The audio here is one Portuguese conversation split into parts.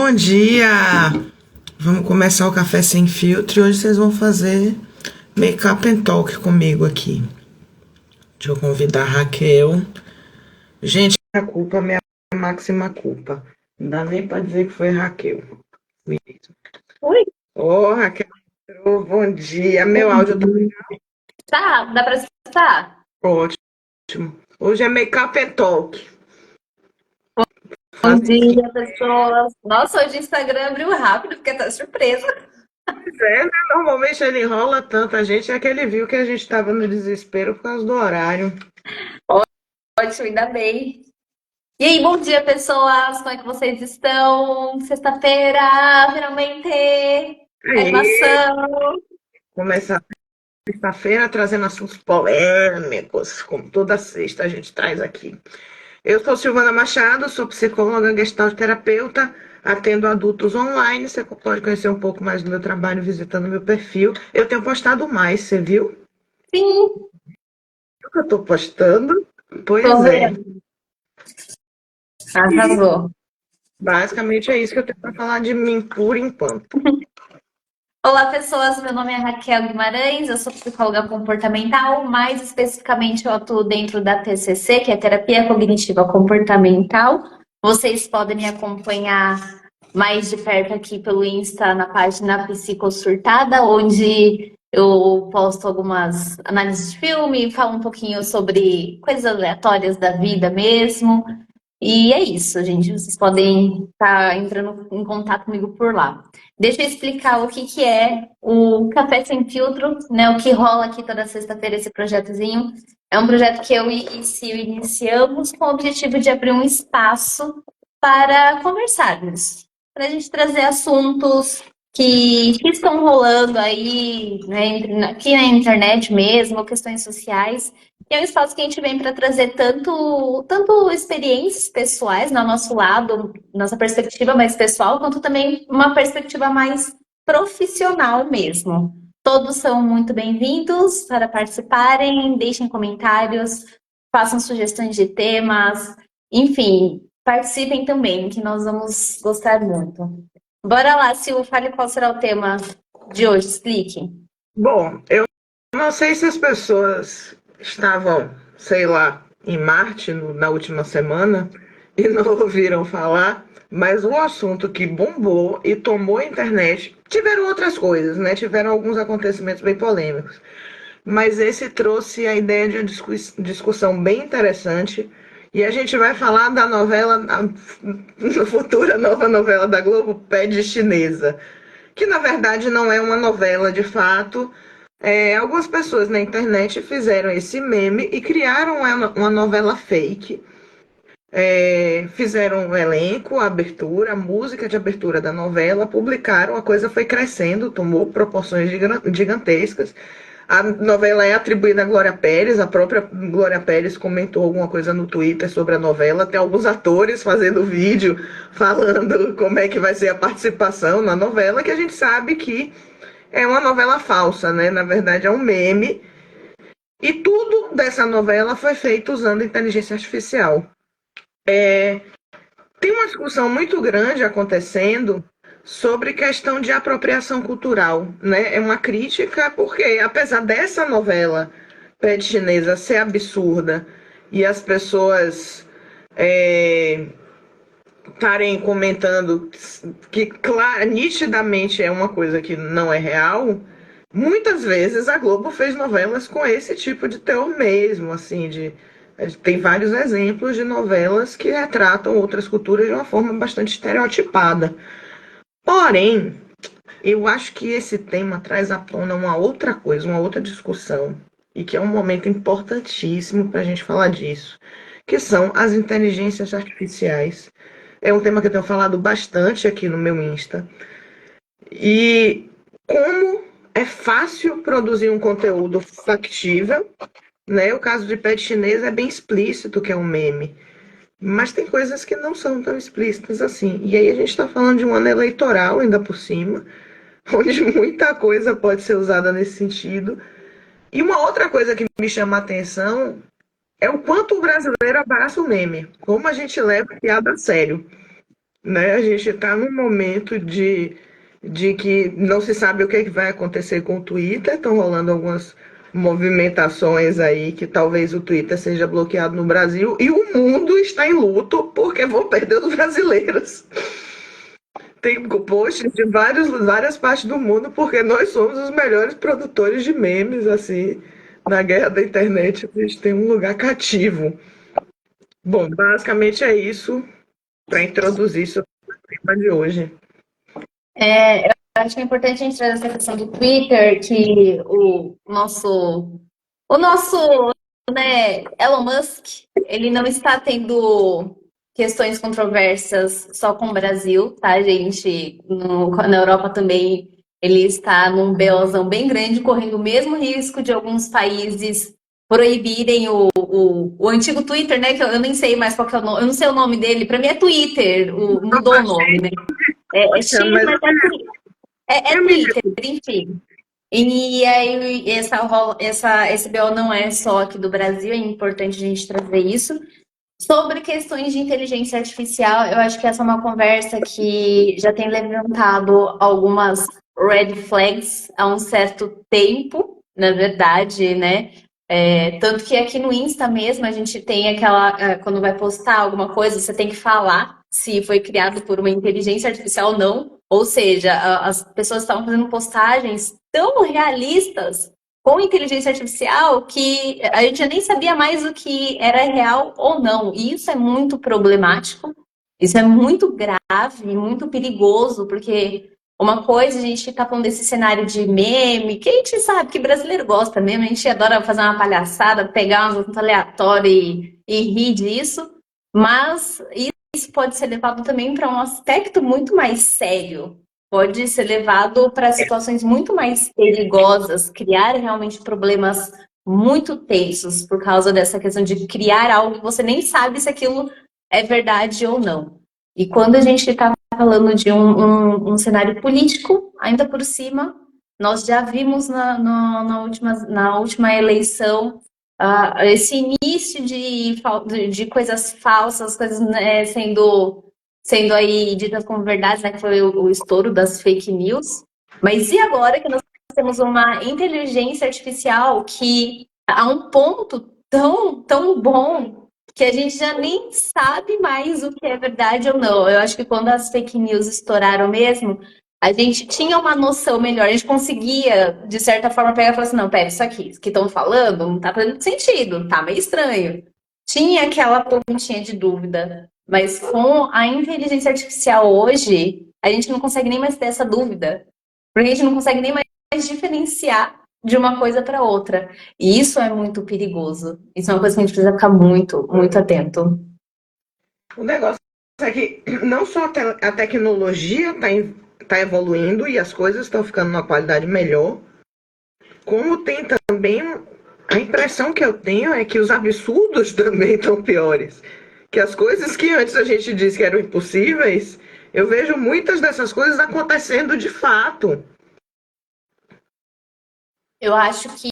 Bom dia! Vamos começar o Café Sem Filtro e hoje vocês vão fazer Make-up and Talk comigo aqui. Deixa eu convidar a Raquel. Gente, a culpa é minha máxima culpa. Não dá nem pra dizer que foi Raquel. Fui mesmo. Oi, Ô, Raquel, bom dia. Meu bom áudio tá dia. Tá, dá pra escutar? ótimo. Hoje é Make-up and Talk. Bom Fazer skin. dia, pessoas. Nossa, hoje o Instagram abriu rápido, porque tá surpresa. É, né? Normalmente ele enrola tanta gente, é que ele viu que a gente tava no desespero por causa do horário. Ótimo, ainda bem. E aí, bom dia, pessoas. Como é que vocês estão? Sexta-feira, finalmente. Aí, Animação. começar sexta-feira trazendo assuntos polêmicos, como toda sexta a gente traz aqui. Eu sou Silvana Machado, sou psicóloga, gestalt terapeuta, atendo adultos online. Você pode conhecer um pouco mais do meu trabalho visitando meu perfil. Eu tenho postado mais, você viu? Sim, O que eu estou postando? tô Pois é. vendo. Arrasou. Basicamente é isso que eu tenho para falar de mim por enquanto. Olá, pessoas. Meu nome é Raquel Guimarães, eu sou psicóloga comportamental. Mais especificamente, eu atuo dentro da TCC, que é Terapia Cognitiva Comportamental. Vocês podem me acompanhar mais de perto aqui pelo Insta, na página Psicosurtada, onde eu posto algumas análises de filme, falo um pouquinho sobre coisas aleatórias da vida mesmo. E é isso, gente. Vocês podem estar entrando em contato comigo por lá. Deixa eu explicar o que que é o Café Sem Filtro, né? O que rola aqui toda sexta-feira, esse projetozinho. É um projeto que eu e Cio iniciamos com o objetivo de abrir um espaço para conversarmos, para a gente trazer assuntos que estão rolando aí, né, aqui na internet mesmo, questões sociais. E é um espaço que a gente vem para trazer tanto experiências pessoais no nosso lado, nossa perspectiva mais pessoal, quanto também uma perspectiva mais profissional mesmo. Todos são muito bem-vindos para participarem, deixem comentários, façam sugestões de temas, enfim, participem também, que nós vamos gostar muito. Bora lá, Sil, fale qual será o tema de hoje, explique. Bom, eu não sei se as pessoas estavam, sei lá, em Marte na última semana e não ouviram falar, mas o assunto que bombou e tomou a internet, tiveram outras coisas, né? Tiveram alguns acontecimentos bem polêmicos, mas esse trouxe a ideia de uma discussão bem interessante. E a gente vai falar da novela, a futura nova novela da Globo, Pé de Chinesa, que na verdade não é uma novela de fato. Algumas pessoas na internet fizeram esse meme e criaram uma novela fake. Fizeram um elenco, a abertura, a música de abertura da novela, publicaram, a coisa foi crescendo, tomou proporções gigantescas. A novela é atribuída a Glória Pérez, a própria Glória Pérez comentou alguma coisa no Twitter sobre a novela, tem alguns atores fazendo vídeo falando como é que vai ser a participação na novela, que a gente sabe que é uma novela falsa, né? Na verdade é um meme. E tudo dessa novela foi feito usando inteligência artificial. Tem uma discussão muito grande acontecendo sobre questão de apropriação cultural, né? É uma crítica porque, apesar dessa novela Pé de Chinesa ser absurda e as pessoas estarem comentando que nitidamente é uma coisa que não é real, muitas vezes a Globo fez novelas com esse tipo de teor mesmo, assim, tem vários exemplos de novelas que retratam outras culturas de uma forma bastante estereotipada. Porém, eu acho que esse tema traz à tona uma outra coisa, uma outra discussão, e que é um momento importantíssimo para a gente falar disso, que são as inteligências artificiais. É um tema que eu tenho falado bastante aqui no meu Insta. E como é fácil produzir um conteúdo factível, né? O caso de pet chinês é bem explícito que é um meme. Mas tem coisas que não são tão explícitas assim. E aí a gente está falando de um ano eleitoral ainda por cima, onde muita coisa pode ser usada nesse sentido. E uma outra coisa que me chama a atenção é o quanto o brasileiro abraça o meme, como a gente leva a piada a sério. né? A gente está num momento de que não se sabe o que é que vai acontecer com o Twitter, estão rolando algumas movimentações aí que talvez o Twitter seja bloqueado no Brasil e o mundo está em luto porque vão perder os brasileiros. Tem posts de várias partes do mundo porque nós somos os melhores produtores de memes, assim, na guerra da internet. A gente tem um lugar cativo. Bom, basicamente é isso para introduzir sobre o tema de hoje. Eu acho que é importante a gente trazer essa questão do Twitter, que o nosso, né, Elon Musk, ele não está tendo questões controversas só com o Brasil, tá, gente? Na Europa também ele está num BOzão bem grande, correndo o mesmo risco de alguns países proibirem o antigo Twitter, né? Que eu nem sei mais qual que é o nome, eu não sei o nome dele, para mim é Twitter, mudou o nome, né? É X, Mas mas é é mídia. Twitter, enfim. E aí, esse BO não é só aqui do Brasil, é importante a gente trazer isso. Sobre questões de inteligência artificial, eu acho que essa é uma conversa que já tem levantado algumas red flags há um certo tempo, na verdade, né? Tanto que aqui no Insta mesmo a gente tem quando vai postar alguma coisa, você tem que falar se foi criado por uma inteligência artificial ou não. Ou seja, as pessoas estavam fazendo postagens tão realistas com inteligência artificial que a gente já nem sabia mais o que era real ou não. E isso é muito problemático, isso é muito grave, muito perigoso, porque uma coisa, a gente tá falando desse cenário de meme, que a gente sabe que brasileiro gosta mesmo, a gente adora fazer uma palhaçada, pegar um assunto aleatório e rir disso, mas isso pode ser levado também para um aspecto muito mais sério, pode ser levado para situações muito mais perigosas, criar realmente problemas muito tensos por causa dessa questão de criar algo que você nem sabe se aquilo é verdade ou não. E quando a gente está falando de um cenário político, ainda por cima, nós já vimos na última eleição esse início de coisas falsas, coisas, né, sendo aí ditas como verdades, né, que foi o estouro das fake news. Mas e agora que nós temos uma inteligência artificial que a um ponto tão bom que a gente já nem sabe mais o que é verdade ou não. Eu acho que quando as fake news estouraram mesmo, a gente tinha uma noção melhor, a gente conseguia, de certa forma, pegar e falar assim, não, pera, isso aqui que estão falando não tá fazendo sentido, tá meio estranho. Tinha aquela pontinha de dúvida, mas com a inteligência artificial hoje, a gente não consegue nem mais ter essa dúvida, porque a gente não consegue nem mais diferenciar de uma coisa para outra. E isso é muito perigoso. Isso é uma coisa que a gente precisa ficar muito, muito atento. O negócio é que não só a tecnologia está evoluindo e as coisas estão ficando numa qualidade melhor, como tem também a impressão que eu tenho é que os absurdos também estão piores. Que as coisas que antes a gente disse que eram impossíveis, eu vejo muitas dessas coisas acontecendo de fato. Eu acho que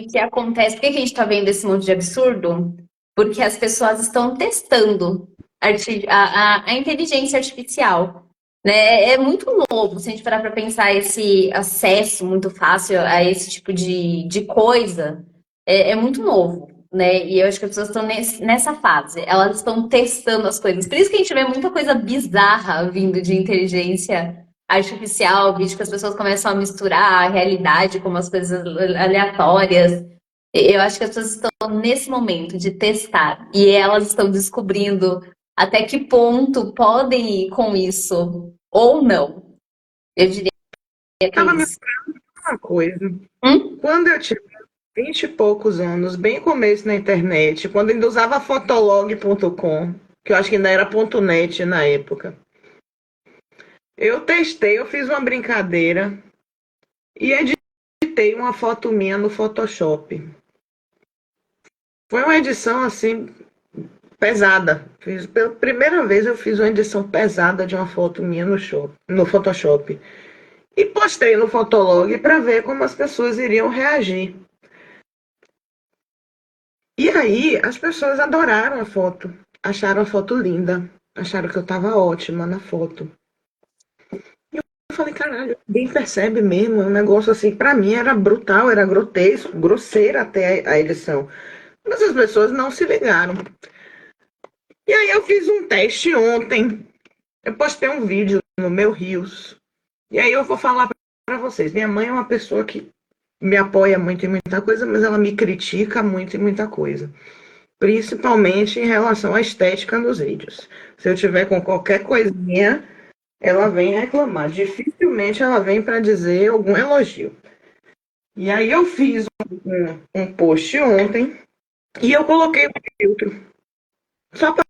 o que acontece, por que a gente está vendo esse monte de absurdo? Porque as pessoas estão testando a inteligência artificial. Né? É muito novo, se a gente parar para pensar esse acesso muito fácil a esse tipo de coisa, é muito novo. Né? E eu acho que as pessoas estão nessa fase, elas estão testando as coisas. Por isso que a gente vê muita coisa bizarra vindo de inteligência artificial, vídeo que as pessoas começam a misturar a realidade com umas coisas aleatórias. Eu acho que as pessoas estão nesse momento de testar e elas estão descobrindo até que ponto podem ir com isso ou não. Eu diria que é Estava me isso. lembrando uma coisa. Hum? Quando eu tinha 20 e poucos anos, bem começo na internet, quando ainda usava fotolog.com, que eu acho que ainda era .net na época, eu testei, eu fiz uma brincadeira e editei uma foto minha no Photoshop. Foi uma edição assim pesada. Pela primeira vez eu fiz uma edição pesada de uma foto minha no Photoshop. E postei no Fotolog para ver como as pessoas iriam reagir. E aí as pessoas adoraram a foto, acharam a foto linda. Acharam que eu tava ótima na foto. Eu falei, caralho, ninguém percebe mesmo. É um negócio assim, pra mim era brutal, era grotesco, grosseira até a edição. Mas as pessoas não se ligaram. E aí eu fiz um teste ontem. Eu postei um vídeo no meu Reels. E aí eu vou falar pra vocês. Minha mãe é uma pessoa que me apoia muito em muita coisa, mas ela me critica muito em muita coisa. Principalmente em relação à estética dos vídeos. Se eu tiver com qualquer coisinha, ela vem reclamar. Dificilmente ela vem para dizer algum elogio. E aí eu fiz um post ontem e eu coloquei um filtro. Só para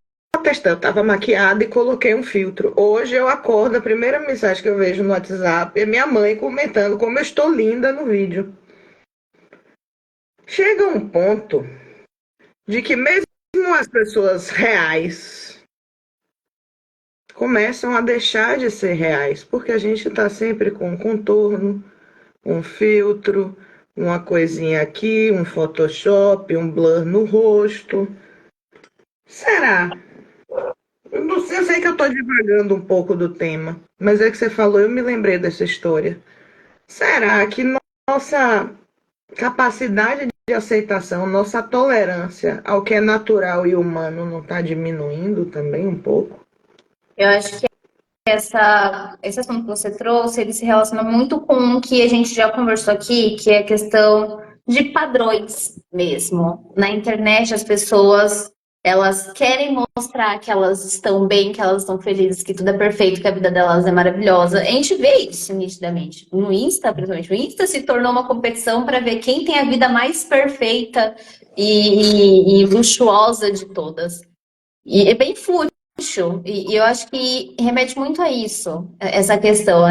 testar, eu estava maquiada e coloquei um filtro. Hoje eu acordo, a primeira mensagem que eu vejo no WhatsApp é minha mãe comentando como eu estou linda no vídeo. Chega um ponto de que mesmo as pessoas reais começam a deixar de ser reais, porque a gente está sempre com um contorno, um filtro, uma coisinha aqui, um Photoshop, um blur no rosto. Será? Eu não sei, eu sei que eu estou divagando um pouco do tema, mas é que você falou, eu me lembrei dessa história. Será que nossa capacidade de aceitação, nossa tolerância ao que é natural e humano não está diminuindo também um pouco? Eu acho que esse assunto que você trouxe, ele se relaciona muito com o que a gente já conversou aqui, que é a questão de padrões mesmo. Na internet, as pessoas, elas querem mostrar que elas estão bem, que elas estão felizes, que tudo é perfeito, que a vida delas é maravilhosa. A gente vê isso nitidamente. No Insta, principalmente, o Insta se tornou uma competição para ver quem tem a vida mais perfeita e luxuosa de todas. E é bem fútil. E eu acho que remete muito a isso, essa questão.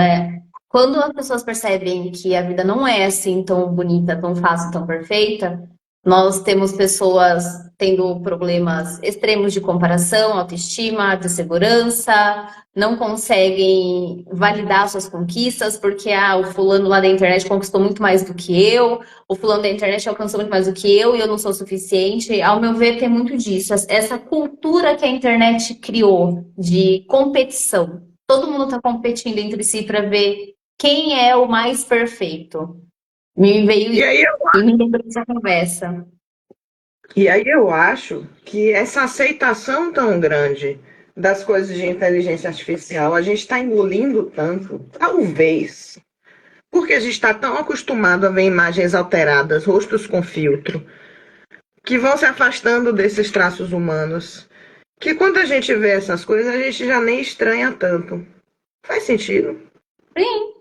Quando as pessoas percebem que a vida não é assim tão bonita, tão fácil, tão perfeita, nós temos pessoas tendo problemas extremos de comparação, autoestima, de segurança, não conseguem validar suas conquistas, porque o fulano lá da internet conquistou muito mais do que eu, o fulano da internet alcançou muito mais do que eu e eu não sou suficiente. Ao meu ver, tem muito disso. Essa cultura que a internet criou de competição. Todo mundo está competindo entre si para ver quem é o mais perfeito. Me veio E aí e me lembrou dessa conversa. E aí eu acho que essa aceitação tão grande das coisas de inteligência artificial, a gente está engolindo tanto, talvez, porque a gente está tão acostumado a ver imagens alteradas, rostos com filtro, que vão se afastando desses traços humanos, que quando a gente vê essas coisas, a gente já nem estranha tanto. Faz sentido? Sim,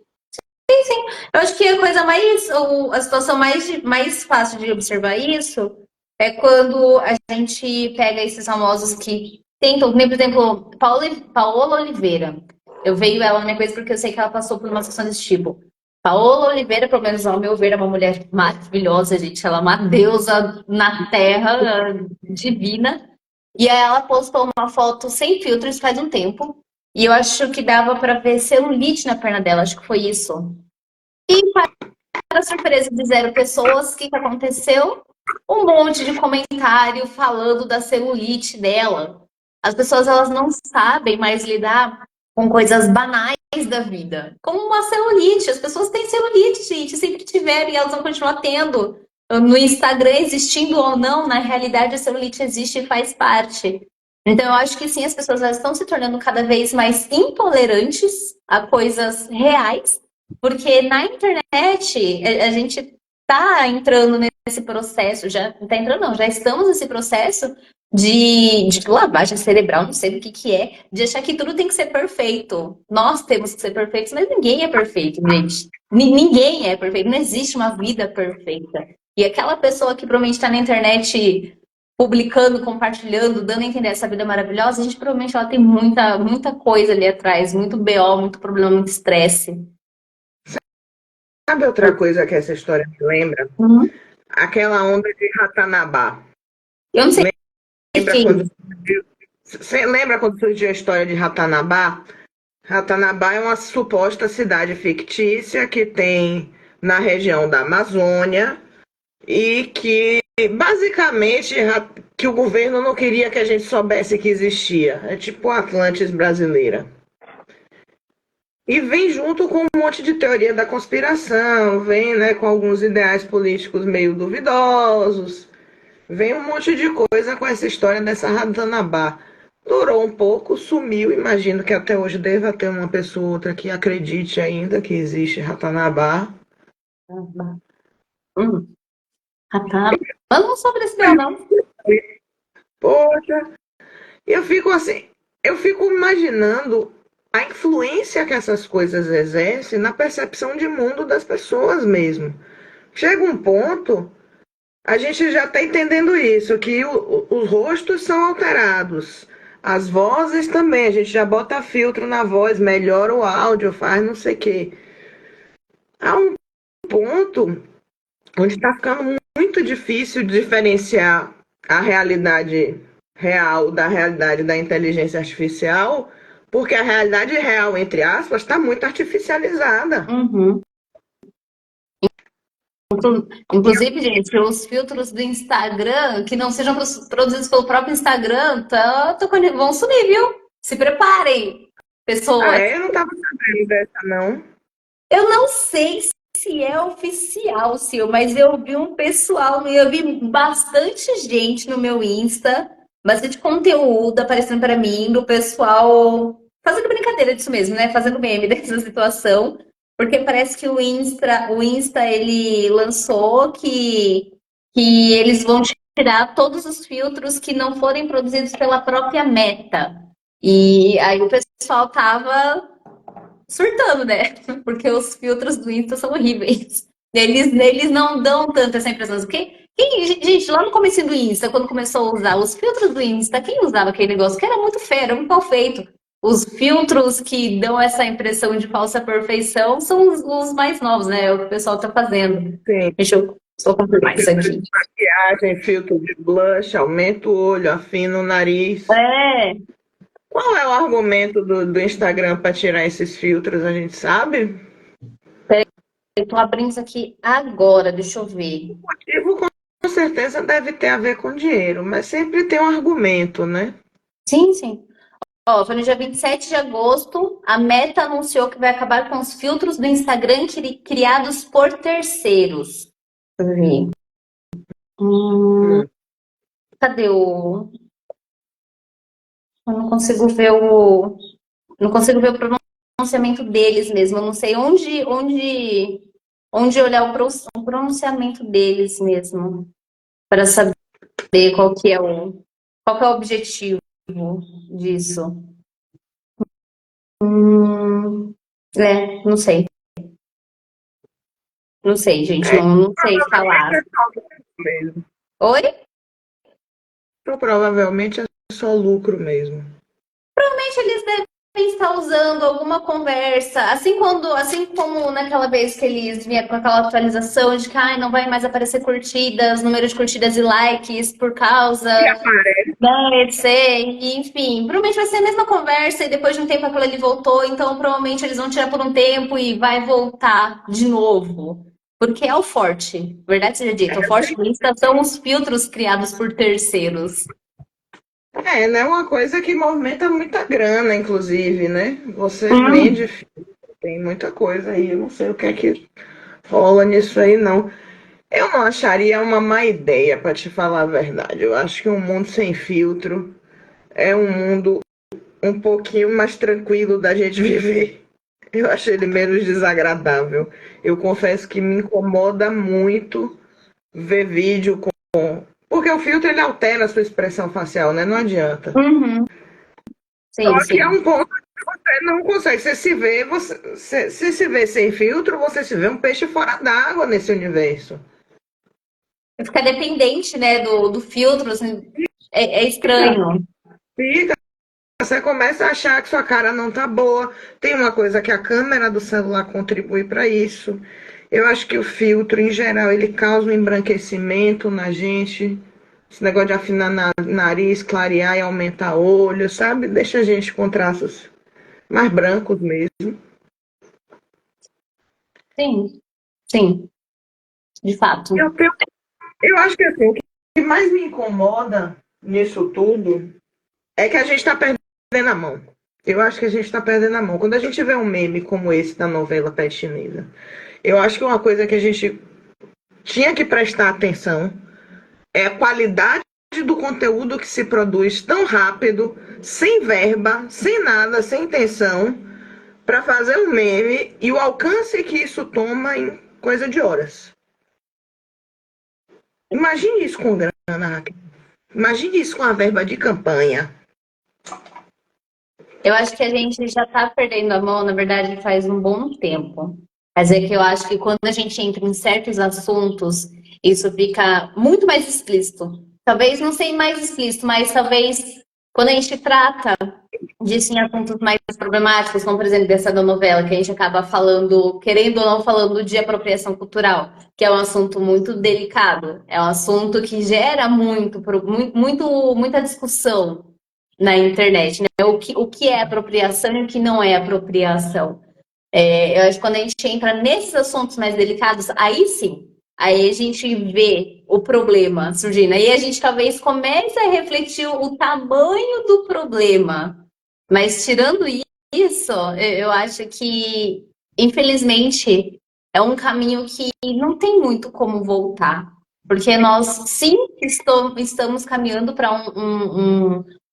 sim. Eu acho que a coisa mais, ou a situação mais fácil de observar isso é quando a gente pega esses famosos que tentam, por exemplo, Paola Oliveira. Eu vejo ela na minha coisa porque eu sei que ela passou por uma situação desse tipo. Paola Oliveira, pelo menos ao meu ver, é uma mulher maravilhosa, gente. Ela é uma deusa na terra, divina. E aí ela postou uma foto sem filtros faz um tempo. E eu acho que dava pra ver celulite na perna dela, acho que foi isso. Para surpresa de zero pessoas, o que aconteceu? Um monte de comentário falando da celulite dela. As pessoas elas não sabem mais lidar com coisas banais da vida, como uma celulite. As pessoas têm celulite, gente, sempre tiveram e elas vão continuar tendo. No Instagram, existindo ou não, na realidade a celulite existe e faz parte. Então, eu acho que sim, as pessoas elas estão se tornando cada vez mais intolerantes a coisas reais, porque na internet a gente está entrando nesse processo, já não está entrando, não, já estamos nesse processo de lavagem cerebral, não sei o que é, de achar que tudo tem que ser perfeito. Nós temos que ser perfeitos, mas ninguém é perfeito, gente. Ninguém é perfeito, não existe uma vida perfeita. E aquela pessoa que provavelmente está na internet publicando, compartilhando, dando a entender essa vida maravilhosa, a gente provavelmente ela tem muita coisa ali atrás, muito BO, muito problema, muito estresse. Sabe outra coisa que essa história me lembra? Uhum. Aquela onda de Ratanabá. Eu não sei Lembra quem. quando Você lembra quando surgiu a história de Ratanabá? Ratanabá é uma suposta cidade fictícia que tem na região da Amazônia e que basicamente que o governo não queria que a gente soubesse que existia. É tipo a Atlantis brasileira. E vem junto com um monte de teoria da conspiração, vem, né, com alguns ideais políticos meio duvidosos, vem um monte de coisa com essa história dessa Ratanabá. Durou um pouco, sumiu. Imagino que até hoje deva ter uma pessoa ou outra que acredite ainda que existe Ratanabá. Hum, Ratanabá. Eu não sou brasileiro, não. Poxa, eu fico assim, eu fico imaginando a influência que essas coisas exercem na percepção de mundo das pessoas mesmo. Chega um ponto, a gente já está entendendo isso, que os rostos são alterados, as vozes também, a gente já bota filtro na voz, melhora o áudio, faz não sei o quê. Há um ponto onde está ficando muito difícil de diferenciar a realidade real da realidade da inteligência artificial, porque a realidade real, entre aspas, está muito artificializada. Uhum. Inclusive, gente, os filtros do Instagram, que não sejam produzidos pelo próprio Instagram, vão sumir, viu? Se preparem, Ah, pessoas. é? Eu não estava sabendo dessa, não. Eu não sei se é oficial, Sil, mas eu vi um pessoal, eu vi bastante gente no meu Insta, bastante conteúdo aparecendo para mim, do pessoal fazendo brincadeira disso mesmo, né? Fazendo meme dessa situação, porque parece que o Insta ele lançou que eles vão tirar todos os filtros que não forem produzidos pela própria Meta. E aí o pessoal tava surtando, né? Porque os filtros do Insta são horríveis. Eles não dão tanto essa impressão. Gente, lá no começo do Insta, quando começou a usar os filtros do Insta, quem usava aquele negócio que era muito fero, muito mal feito? Os filtros que dão essa impressão de falsa perfeição são os mais novos, né? É o que o pessoal tá fazendo. Sim, Deixa eu só confirmar isso filtro de aqui. maquiagem, filtro de blush, aumenta o olho, afina o nariz. É, Qual é o argumento do Instagram para tirar esses filtros, a gente sabe? eu tô abrindo isso aqui agora, deixa eu ver. O motivo com certeza deve ter a ver com dinheiro, mas sempre tem um argumento, né? Sim, sim. Ó, foi no dia 27 de agosto, a Meta anunciou que vai acabar com os filtros do Instagram criados por terceiros. Deixa eu ver. Hum. Cadê o. Eu não consigo ver o. Não consigo ver o pronunciamento deles mesmo. Eu não sei onde olhar o pronunciamento deles mesmo. Para saber qual que é o objetivo disso. Não sei. Não sei, gente. Não sei falar. É só lucro mesmo. Oi? Então, provavelmente é só lucro mesmo. Provavelmente eles devem estar usando alguma conversa, assim como naquela vez que eles vieram com aquela atualização de que não vai mais aparecer curtidas, número de curtidas e likes por causa E aparece. da ETC, enfim. Provavelmente vai ser a mesma conversa e depois de um tempo aquilo ali voltou, então provavelmente eles vão tirar por um tempo e vai voltar de novo. Porque é o forte, verdade seja dita, o forte do Insta são os filtros criados por terceiros. É, né? Uma coisa que movimenta muita grana, inclusive, né? Você Hum. vende, tem muita coisa aí. Eu não sei o que é que rola nisso aí, não. Eu não acharia uma má ideia, para te falar a verdade. Eu acho que um mundo sem filtro é um mundo um pouquinho mais tranquilo da gente viver. Eu acho ele menos desagradável. Eu confesso que me incomoda muito ver vídeo com. Porque o filtro ele altera a sua expressão facial, né? Não adianta. Uhum. Sim, Só que é sim. um ponto que você não consegue. Você se vê, você se vê sem filtro, você se vê um peixe fora d'água nesse universo. Fica dependente, né, do filtro, assim, é Fica, estranho. fica. Você começa a achar que sua cara não tá boa. Tem uma coisa que a câmera do celular contribui para isso. Eu acho que o filtro, em geral, ele causa um embranquecimento na gente. Esse negócio de afinar nariz, clarear e aumentar olho, sabe? Deixa a gente com traços mais brancos mesmo. Sim, sim, de fato. Eu, tenho, eu acho que assim, que mais me incomoda nisso tudo é que a gente está perdendo a mão. Eu acho que a gente está perdendo a mão. Quando a gente vê um meme como esse da novela Pet Chinesa, eu acho que uma coisa que a gente tinha que prestar atenção é a qualidade do conteúdo que se produz tão rápido, sem verba, sem nada, sem intenção, para fazer um meme e o alcance que isso toma em coisa de horas. Imagine isso com grana, Raquel. Imagine isso com a verba de campanha. Eu acho que a gente já está perdendo a mão, na verdade, faz um bom tempo. Mas é que eu acho que quando a gente entra em certos assuntos, isso fica muito mais explícito. Talvez não seja mais explícito, mas talvez quando a gente trata disso em assuntos mais problemáticos, como por exemplo dessa da novela, que a gente acaba falando, querendo ou não, falando de apropriação cultural, que é um assunto muito delicado, é um assunto que gera muita discussão na internet, né? O que é apropriação e o que não é apropriação. Eu acho que quando a gente entra nesses assuntos mais delicados, aí sim, aí a gente vê o problema surgindo. Aí a gente talvez comece a refletir o tamanho do problema. Mas tirando isso, eu acho que, infelizmente, é um caminho que não tem muito como voltar. Porque nós sim estamos caminhando para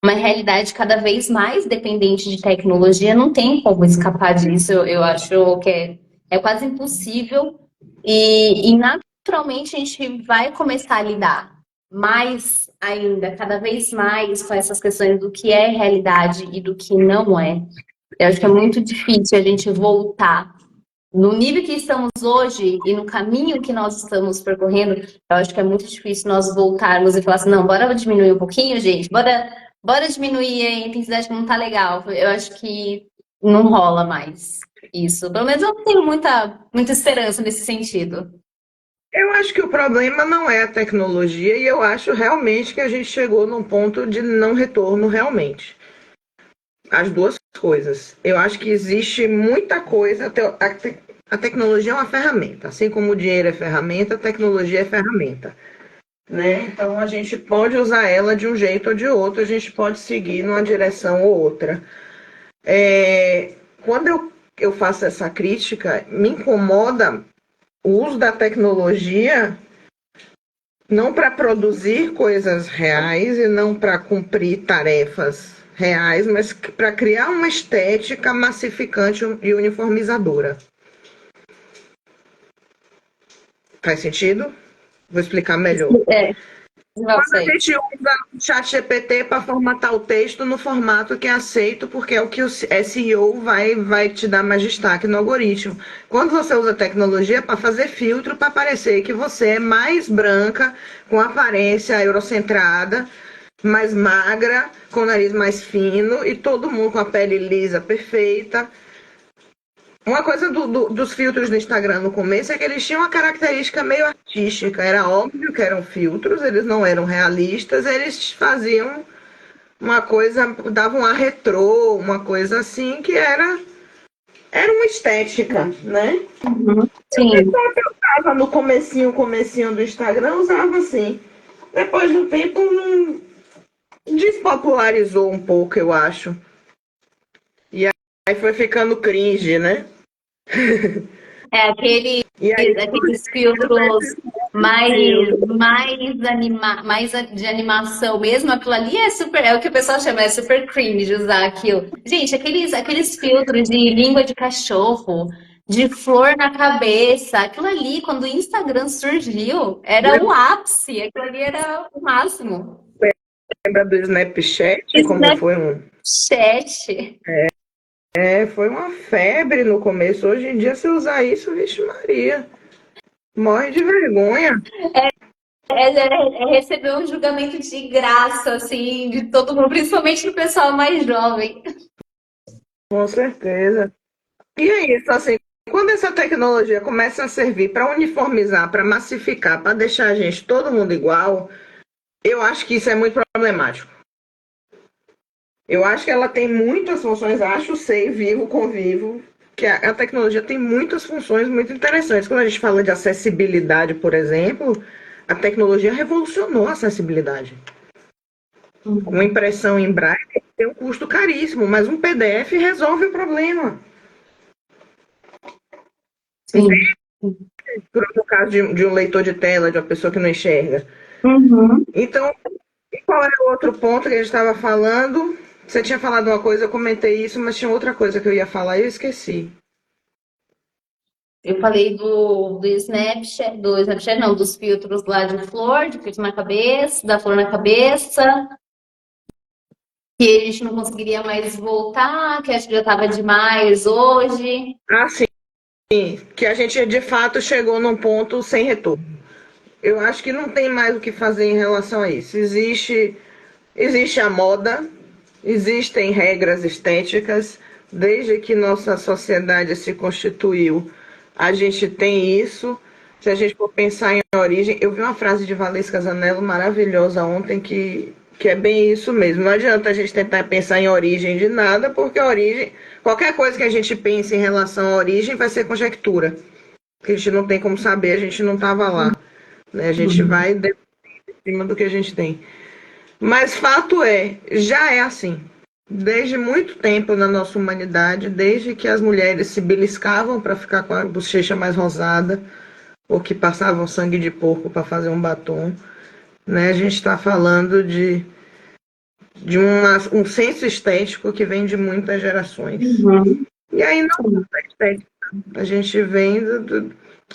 uma realidade cada vez mais dependente de tecnologia, não tem como escapar disso. Eu acho que é quase impossível. E naturalmente a gente vai começar a lidar mais ainda, cada vez mais com essas questões do que é realidade e do que não é. Eu acho que é muito difícil a gente voltar no nível que estamos hoje e no caminho que nós estamos percorrendo. Eu acho que é muito difícil nós voltarmos e falar assim, não, bora diminuir um pouquinho, gente, bora diminuir a intensidade que não tá legal. Eu acho que não rola mais isso. Pelo menos eu não tenho muita esperança nesse sentido. Eu acho que o problema não é a tecnologia e eu acho realmente que a gente chegou num ponto de não retorno realmente. As duas coisas. Eu acho que existe muita coisa. A tecnologia é uma ferramenta. Assim como o dinheiro é ferramenta, a tecnologia é ferramenta. Né? Então a gente pode usar ela de um jeito ou de outro, a gente pode seguir numa direção ou outra. Quando eu faço essa crítica, me incomoda o uso da tecnologia não para produzir coisas reais e não para cumprir tarefas reais, mas para criar uma estética massificante e uniformizadora. Faz sentido? Vou explicar melhor. Quando a gente usa o chat GPT para formatar o texto no formato que é aceito, porque é o que o SEO vai te dar mais destaque no algoritmo. Quando você usa tecnologia para fazer filtro para parecer que você é mais branca, com aparência eurocentrada, mais magra, com o nariz mais fino e todo mundo com a pele lisa, perfeita. Uma coisa dos filtros do Instagram no começo é que eles tinham uma característica meio artística. Era óbvio que eram filtros, eles não eram realistas, eles faziam uma coisa, davam um ar retrô, uma coisa assim, que era uma estética, né? Sim. Eu usava no comecinho do Instagram, usava assim. Depois do tempo, não despopularizou um pouco, eu acho. E aí foi ficando cringe, né? Aqueles filtros mais de animação mesmo, aquilo ali é o que o pessoal chama, é super cringe usar aquilo. Gente, aqueles filtros de língua de cachorro, de flor na cabeça, aquilo ali, quando o Instagram surgiu, era o ápice, aquilo ali era o máximo. Lembra do Snapchat? Como foi um. Chat. Foi uma febre no começo. Hoje em dia, se usar isso, vixe Maria, morre de vergonha. Receber um julgamento de graça, assim, de todo mundo, principalmente do pessoal mais jovem. Com certeza. E é isso, assim, quando essa tecnologia começa a servir para uniformizar, para massificar, para deixar a gente todo mundo igual, eu acho que isso é muito problemático. Eu acho que ela tem muitas funções, sei, vivo, convivo, que a tecnologia tem muitas funções muito interessantes. Quando a gente fala de acessibilidade, por exemplo, A tecnologia revolucionou a acessibilidade. Uma impressão em braille tem um custo caríssimo, mas um PDF resolve o problema. Sim. No caso de um leitor de tela, de uma pessoa que não enxerga. Uhum. Então, e qual era o outro ponto que a gente estava falando? Você tinha falado uma coisa, eu comentei isso, mas tinha outra coisa que eu ia falar e eu esqueci. Eu falei do Snapchat não, dos filtros lá de flor, de filtro na cabeça, da flor na cabeça, que a gente não conseguiria mais voltar, que acho que já estava demais hoje. Ah, sim, que a gente de fato chegou num ponto sem retorno. Eu acho que não tem mais o que fazer em relação a isso. Existe a moda, existem regras estéticas, desde que nossa sociedade se constituiu, a gente tem isso. Se a gente for pensar em origem, eu vi uma frase de Valesca Zanello maravilhosa ontem que é bem isso mesmo. Não adianta a gente tentar pensar em origem de nada, porque a origem, qualquer coisa que a gente pense em relação à origem vai ser conjectura. Porque a gente não tem como saber, a gente não estava lá. Né? A gente vai em cima do que a gente tem. Mas fato é, já é assim. Desde muito tempo na nossa humanidade, desde que as mulheres se beliscavam para ficar com a bochecha mais rosada, ou que passavam sangue de porco para fazer um batom, né? A gente está falando um senso estético que vem de muitas gerações. Uhum. E aí não é estética. A gente vem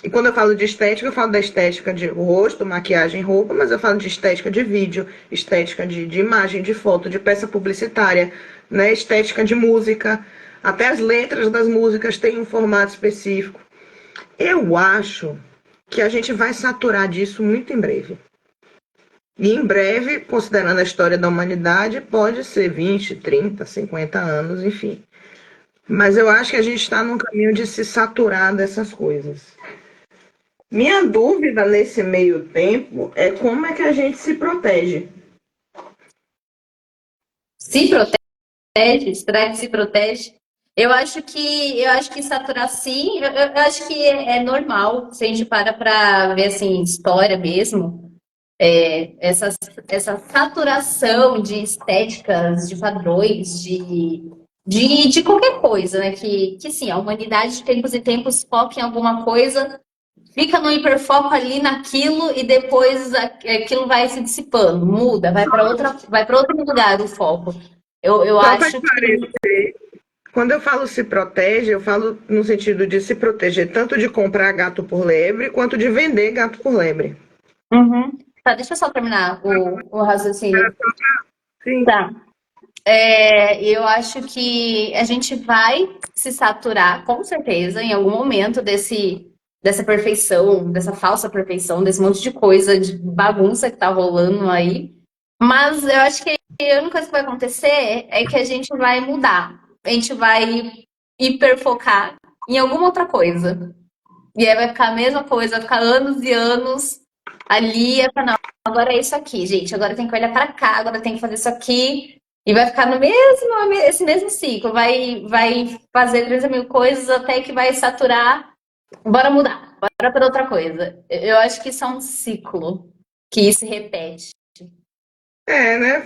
e quando eu falo de estética, eu falo da estética de rosto, maquiagem, roupa, mas eu falo de estética de vídeo, estética de imagem, de foto, de peça publicitária, né? Estética de música. Até as letras das músicas têm um formato específico. Eu acho que a gente vai saturar disso muito em breve. E em breve, considerando a história da humanidade, pode ser 20, 30, 50 anos, enfim. Mas eu acho que a gente está num caminho de se saturar dessas coisas. Minha dúvida nesse meio tempo é como é que a gente se protege. Se protege? Será que se protege? Eu acho que saturar sim, eu acho que é normal, se a gente para ver assim, história mesmo, essa saturação de estéticas, de padrões, de qualquer coisa, né? Que sim, a humanidade de tempos em tempos foca em alguma coisa, fica no hiperfoco ali naquilo e depois aquilo vai se dissipando, muda, vai para outro lugar o foco. Eu Só para acho que esclarecer, quando eu falo se protege, eu falo no sentido de se proteger tanto de comprar gato por lebre quanto de vender gato por lebre. Uhum. Tá, deixa eu só terminar o raciocínio. Sim. Tá. Eu acho que a gente vai se saturar, com certeza, em algum momento dessa perfeição, dessa falsa perfeição, desse monte de coisa, de bagunça que tá rolando aí. Mas eu acho que a única coisa que vai acontecer é que a gente vai mudar. A gente vai hiperfocar em alguma outra coisa. E aí vai ficar a mesma coisa, vai ficar anos e anos ali, e vai falar, não, agora é isso aqui, gente, agora tem que olhar para cá, agora tem que fazer isso aqui, e vai ficar no esse mesmo ciclo, vai fazer 30 mil coisas até que vai saturar, bora mudar, bora para outra coisa. Eu acho que isso é um ciclo que se repete. É, né?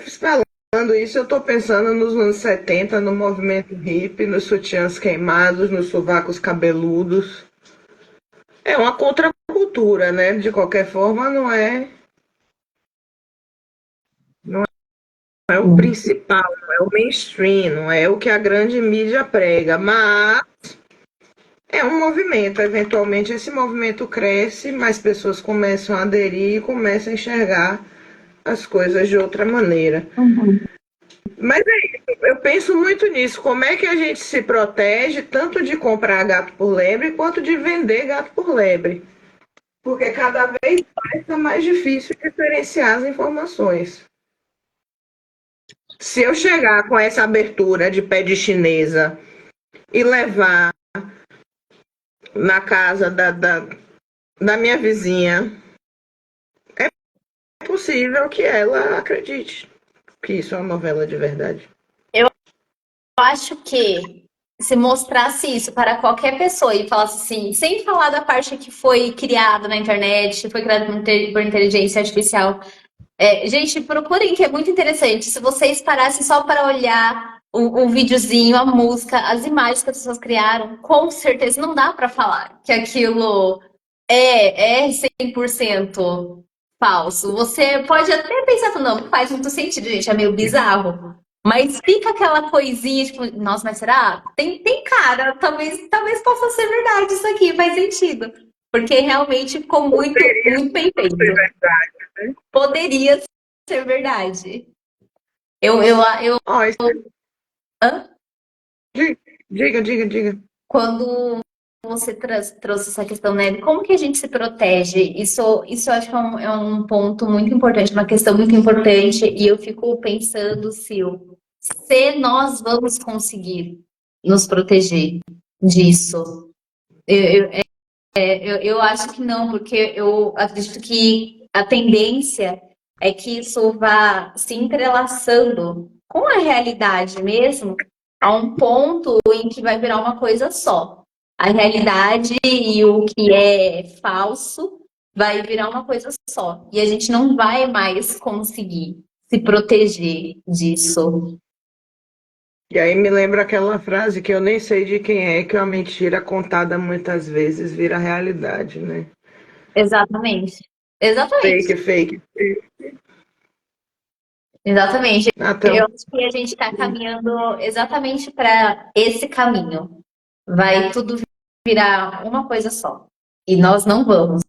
Falando isso, eu estou pensando nos anos 70, no movimento hippie, nos sutiãs queimados, nos sovacos cabeludos. É uma contracultura, né? De qualquer forma, não é o principal, não é o mainstream, não é o que a grande mídia prega, mas é um movimento. Eventualmente, esse movimento cresce, mais pessoas começam a aderir e começam a enxergar as coisas de outra maneira. Uhum. Mas é isso, eu penso muito nisso. Como é que a gente se protege tanto de comprar gato por lebre quanto de vender gato por lebre? Porque cada vez mais está mais difícil diferenciar as informações. Se eu chegar com essa abertura de pé de chinesa e levar na casa da minha vizinha, é possível que ela acredite que isso é uma novela de verdade. Eu acho que se mostrasse isso para qualquer pessoa e falasse assim, sem falar da parte que foi criada na internet, foi criada por inteligência artificial. Gente, procurem, que é muito interessante. Se vocês parassem só para olhar o videozinho, a música, as imagens que as pessoas criaram, com certeza não dá para falar que aquilo é 100% falso. Você pode até pensar, não faz muito sentido, gente, é meio bizarro. Mas fica aquela coisinha, tipo, nossa, mas será? Tem cara, talvez possa ser verdade isso aqui, faz sentido. Porque realmente ficou muito bem feito. É verdade, né? Poderia ser verdade. Eu, Ó, hã? diga. Quando você trouxe essa questão, né, de como que a gente se protege, isso eu acho que é um ponto muito importante, uma questão muito importante, e eu fico pensando, se nós vamos conseguir nos proteger disso. Eu acho que não, porque eu acredito que a tendência é que isso vá se entrelaçando com a realidade mesmo, a um ponto em que vai virar uma coisa só. A realidade e o que é falso vai virar uma coisa só. E a gente não vai mais conseguir se proteger disso. E aí me lembra aquela frase que eu nem sei de quem é, que uma mentira contada muitas vezes vira realidade, né? Exatamente. Exatamente. Fake. Exatamente. Então, Eu acho que a gente está caminhando exatamente para esse caminho. Vai tudo virar uma coisa só. E nós não vamos.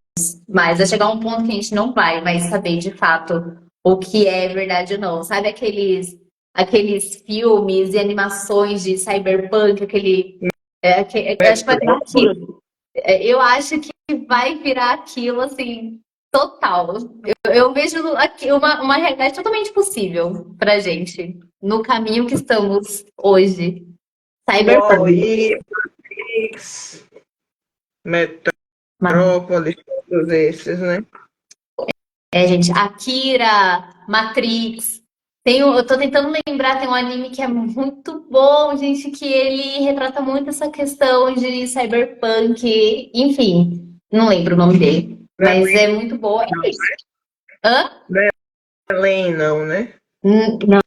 Mas vai chegar um ponto que a gente não vai mais saber de fato o que é verdade ou não. Sabe aqueles filmes e animações de cyberpunk, acho que vai virar aquilo. Eu acho que vai virar aquilo assim, total. Eu vejo aqui uma realidade totalmente possível pra gente, no caminho que estamos hoje. Cyberpunk. Wall-E, Matrix, Mas, Metrópolis, todos esses, né? gente, Akira, Matrix. Eu tô tentando lembrar, tem um anime que é muito bom, gente, que ele retrata muito essa questão de cyberpunk. Enfim, não lembro o nome dele, mas é muito boa. É isso. Hã? Belém, não, né? Não,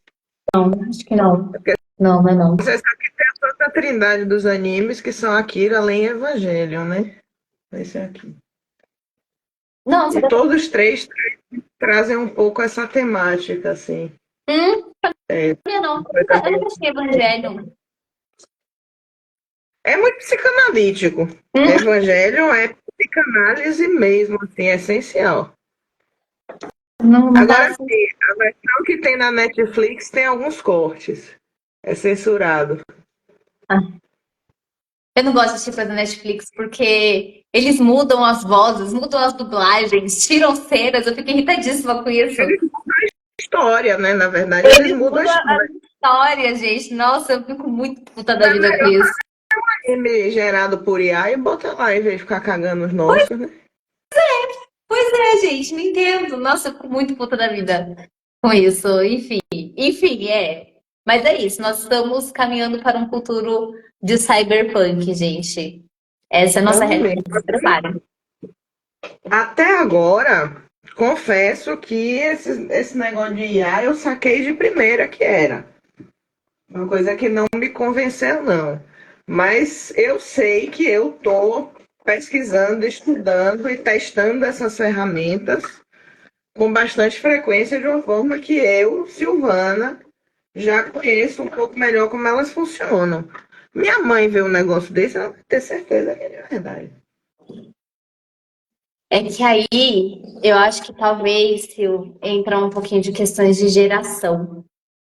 acho que não. Não, não é não. Você sabe que tem a Santa Trindade dos animes, que são Akira, Len e Evangelion, né? Esse aqui. Não, você E tá. todos três trazem um pouco essa temática, assim. É, Não. coisa Eu meio- nunca assisti Evangelho. é muito psicanalítico. Hum, Evangelho é psicanálise mesmo, assim, é essencial. não tá Agora, assim. sim, a versão que tem na Netflix tem alguns cortes. É censurado. Eu não gosto de assistir coisa da Netflix porque eles mudam as vozes, mudam as dublagens, tiram cenas. Eu fico irritadíssima com isso. História, né? Na verdade, eles Eles mudam a mudam as história. histórias, gente. Nossa, eu fico muito puta da É vida com melhor isso. anime gerado por IA e bota lá, em vez de ficar cagando os nossos, né? Pois é, gente, não entendo. Nossa, eu fico muito puta da vida com isso. Enfim, é. Mas é isso, nós estamos caminhando para um futuro de cyberpunk, gente. Essa é a nossa Vamos realidade. mesmo. Se preparem. Até agora, confesso que esse negócio de IA eu saquei de primeira que era. Uma coisa que não me convenceu, não. Mas eu sei que eu estou pesquisando, estudando e testando essas ferramentas com bastante frequência, de uma forma que eu, Silvana, já conheço um pouco melhor como elas funcionam. Minha mãe vê um negócio desse, ela vai ter certeza que é de verdade. É que aí eu acho que talvez se entra um pouquinho de questões de geração,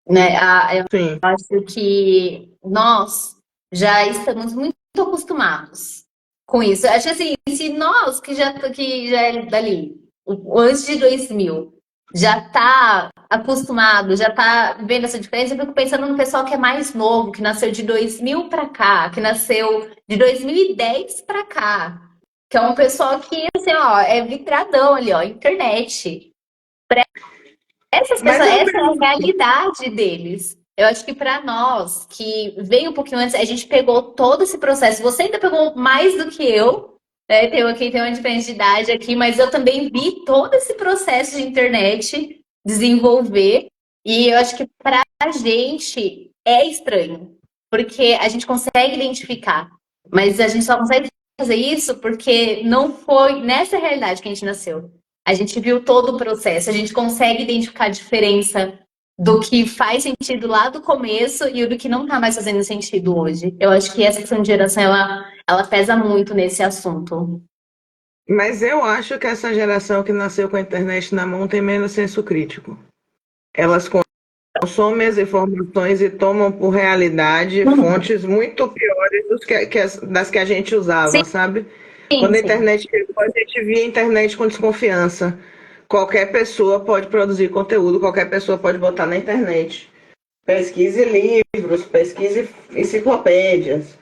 né? Eu Sim. acho que nós já estamos muito acostumados com isso. Eu acho assim, se nós que já é dali, antes de 2000, já está acostumado, já está vendo essa diferença, eu fico pensando no pessoal que é mais novo, que nasceu de 2000 para cá, que nasceu de 2010 para cá, que é um pessoal que assim, ó, é vitradão ali, ó, internet. Essas Mas pessoas, eu essa é a vejo, realidade deles. Eu acho que para nós, que veio um pouquinho antes, a gente pegou todo esse processo. Você ainda pegou mais do que eu, né? Quem tem uma diferença de idade aqui, mas eu também vi todo esse processo de internet desenvolver. E eu acho que para a gente é estranho, porque a gente consegue identificar, mas a gente só consegue fazer isso porque não foi nessa realidade que a gente nasceu. A gente viu todo o processo, a gente consegue identificar a diferença do que faz sentido lá do começo e o do que não tá mais fazendo sentido hoje. Eu acho que essa questão de geração, ela pesa muito nesse assunto. Mas eu acho que essa geração que nasceu com a internet na mão tem menos senso crítico. Elas consomem as informações e tomam por realidade fontes muito piores das que a gente usava, Sim, sabe? sim, Quando a sim. internet chegou, a gente via a internet com desconfiança. Qualquer pessoa pode produzir conteúdo, qualquer pessoa pode botar na internet. Pesquise livros, pesquise enciclopédias.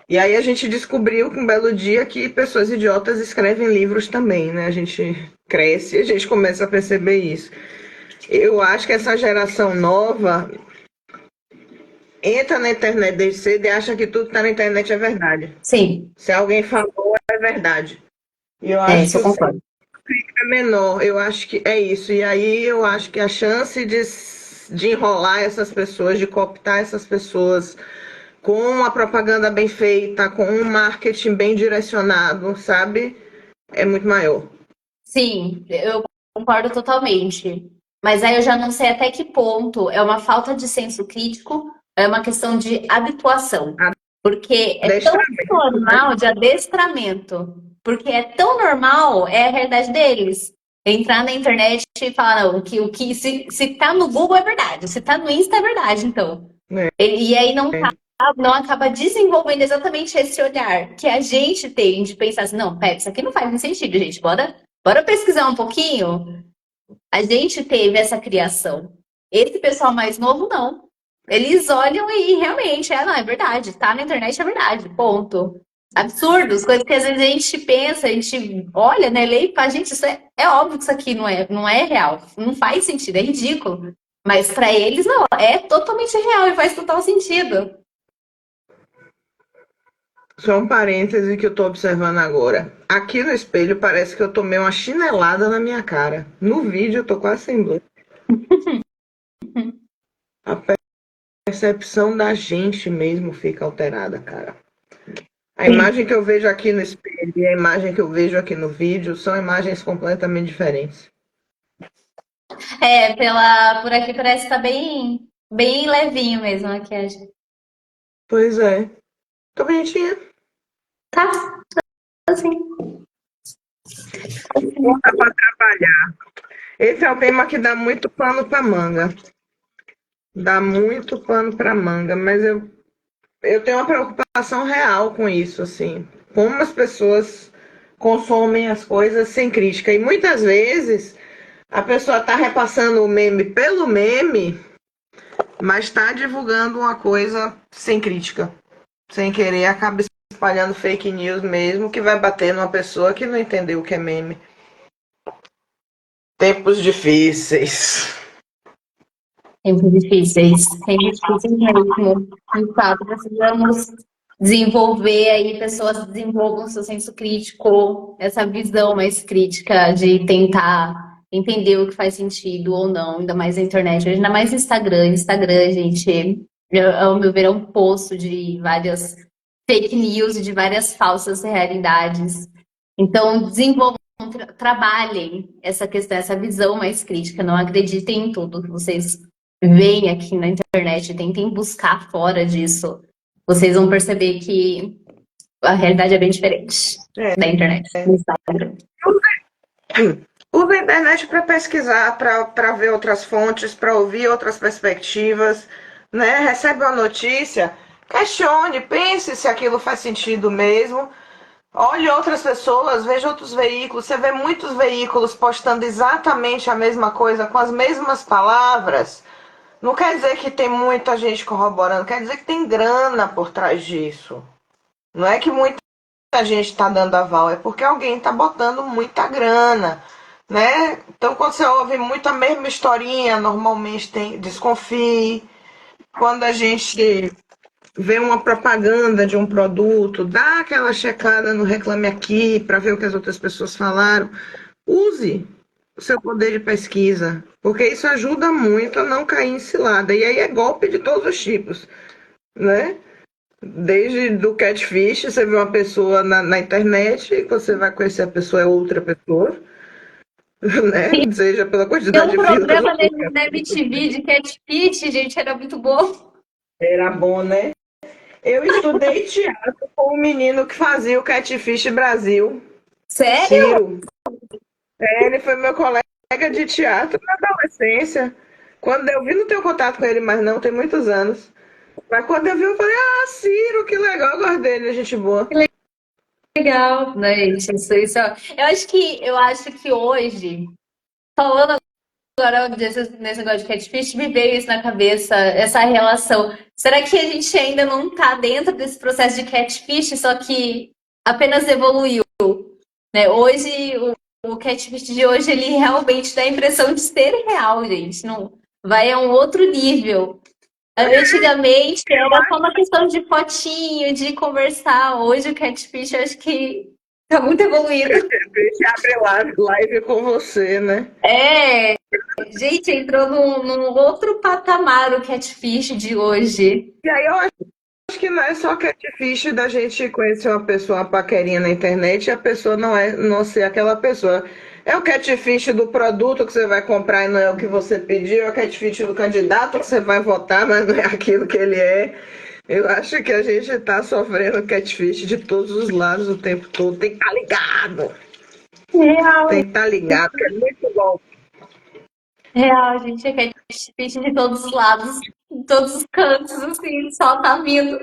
E aí a gente descobriu com um belo dia que pessoas idiotas escrevem livros também, né? A gente cresce e a gente começa a perceber isso. Eu acho que essa geração nova entra na internet desde cedo e acha que tudo que está na internet é verdade. Sim, Se alguém falou, é verdade. E eu é, acho isso que eu o senso concordo. é menor. Eu acho que é isso. E aí eu acho que a chance de enrolar essas pessoas, de cooptar essas pessoas com uma propaganda bem feita, com um marketing bem direcionado, sabe? É muito maior. Sim, eu concordo totalmente. Mas aí eu já não sei até que ponto é uma falta de senso crítico, é uma questão de habituação. Porque é tão Adestramento, né? normal de adestramento. Porque é tão normal, é a realidade deles. Entrar na internet e falar, não, que o que se tá no Google é verdade, se tá no Insta é verdade, então. É, E aí é. não acaba desenvolvendo exatamente esse olhar que a gente tem de pensar assim, não, pera, isso aqui não faz sentido, gente. Bora pesquisar um pouquinho. A gente teve essa criação. Esse pessoal mais novo, não. Eles olham e realmente, não, é verdade. Tá na internet, é verdade. Ponto. Absurdos, coisas que às vezes a gente pensa, a gente olha, né, lê e fala, gente, isso é óbvio que isso aqui não é real. Não faz sentido, é ridículo. Mas para eles, não, é totalmente real e faz total sentido. Só um parêntese que eu tô observando agora. Aqui no espelho parece que eu tomei uma chinelada na minha cara. No vídeo eu tô quase sem blush. A percepção da gente mesmo fica alterada, cara. A Sim. imagem que eu vejo aqui no espelho e a imagem que eu vejo aqui no vídeo são imagens completamente diferentes. Por aqui parece que tá bem levinho mesmo a maquiagem. Pois é. Tô bonitinha. Tá, assim. Dá pra trabalhar. Esse é o tema que dá muito pano pra manga. Dá muito pano pra manga, mas eu tenho uma preocupação real com isso, assim. Como as pessoas consomem as coisas sem crítica. E muitas vezes a pessoa está repassando o meme pelo meme, mas está divulgando uma coisa sem crítica. Sem querer, acaba espalhando fake news mesmo, que vai bater numa pessoa que não entendeu o que é meme. Tempos difíceis. Sempre difíceis mesmo. De fato, precisamos desenvolver aí, pessoas desenvolvam seu senso crítico, essa visão mais crítica de tentar entender o que faz sentido ou não, ainda mais na internet, ainda mais no Instagram. Instagram, gente, ao meu ver, é um poço de várias fake news e de várias falsas realidades. Então, desenvolvam, trabalhem essa questão, essa visão mais crítica. Não acreditem em tudo que vocês veem aqui na internet, tentem buscar fora disso. Vocês vão perceber que a realidade é bem diferente É. da internet, do Instagram. Usa a internet para pesquisar, para ver outras fontes, para ouvir outras perspectivas, né? Recebe uma notícia, questione, pense se aquilo faz sentido mesmo. Olhe outras pessoas, veja outros veículos. Você vê muitos veículos postando exatamente a mesma coisa, com as mesmas palavras. Não quer dizer que tem muita gente corroborando, quer dizer que tem grana por trás disso. Não é que muita gente está dando aval, é porque alguém está botando muita grana, né? Então, quando você ouve muito a mesma historinha, normalmente desconfie. quando a gente vê uma propaganda de um produto, dá aquela checada no Reclame Aqui para ver o que as outras pessoas falaram. Use o seu poder de pesquisa, porque isso ajuda muito a não cair em cilada. E aí é golpe de todos os tipos, né? Desde do catfish, você vê uma pessoa na internet, você vai conhecer a pessoa, é outra pessoa, né? Seja pela Tem quantidade um de filtros. programa na MTV de catfish, gente, era muito bom. Era bom, né? Eu estudei teatro com um menino que fazia o Catfish Brasil, Sério? Ciro. Ele foi meu colega de teatro na adolescência. Quando eu vi, não tenho contato com ele mais não, tem muitos anos. Mas quando eu vi, eu falei, ah, Ciro, que legal, eu gosto dele, gente boa. Legal, né, gente? Eu acho que hoje, falando agora nesse negócio de catfish, me veio isso na cabeça, essa relação. Será que a gente ainda não está dentro desse processo de catfish, só que apenas evoluiu, né? Hoje, o catfish de hoje, ele realmente dá a impressão de ser real, gente. Não, vai a um outro nível. Antigamente era só uma questão de fotinho, de conversar. Hoje o catfish eu acho que tá muito evoluído. Catfish abre live com você, né? É, gente, entrou num outro patamar o catfish de hoje. E aí eu acho que não é só catfish da gente conhecer uma pessoa, uma paquerinha na internet e a pessoa não ser aquela pessoa. É o catfish do produto que você vai comprar e não é o que você pediu, é o catfish do candidato que você vai votar, mas não é aquilo que ele é. Eu acho que a gente está sofrendo catfish de todos os lados o tempo todo. Tem que estar ligado. Real, Tem que estar ligado, que é muito bom. real, gente, é catfish de todos os lados, de todos os cantos, assim, só tá vindo.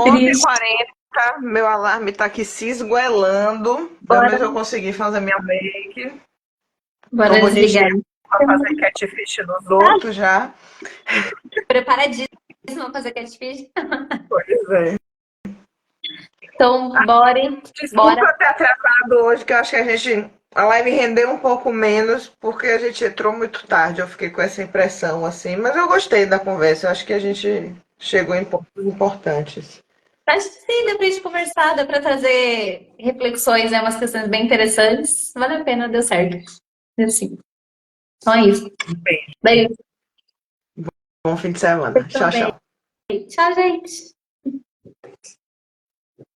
Triste. 11h40, meu alarme está aqui se esgoelando. Pelo Bora, menos eu consegui fazer minha make. Tô bora desligar. bonitinha para fazer catfish nos outros já. Preparadíssima pra fazer catfish. Pois é. Então, bora, bora. Desculpa ter atrasado hoje, que eu acho que a live rendeu um pouco menos, porque a gente entrou muito tarde. Eu fiquei com essa impressão, assim. Mas eu gostei da conversa. Eu acho que a gente chegou em pontos importantes. Acho que sim, dá pra gente conversar, dá pra trazer reflexões, né? Umas questões bem interessantes. Vale a pena, deu certo. Deu sim. Então é isso. Beijo. Bom fim de semana. Tchau, Também. tchau. Tchau, gente.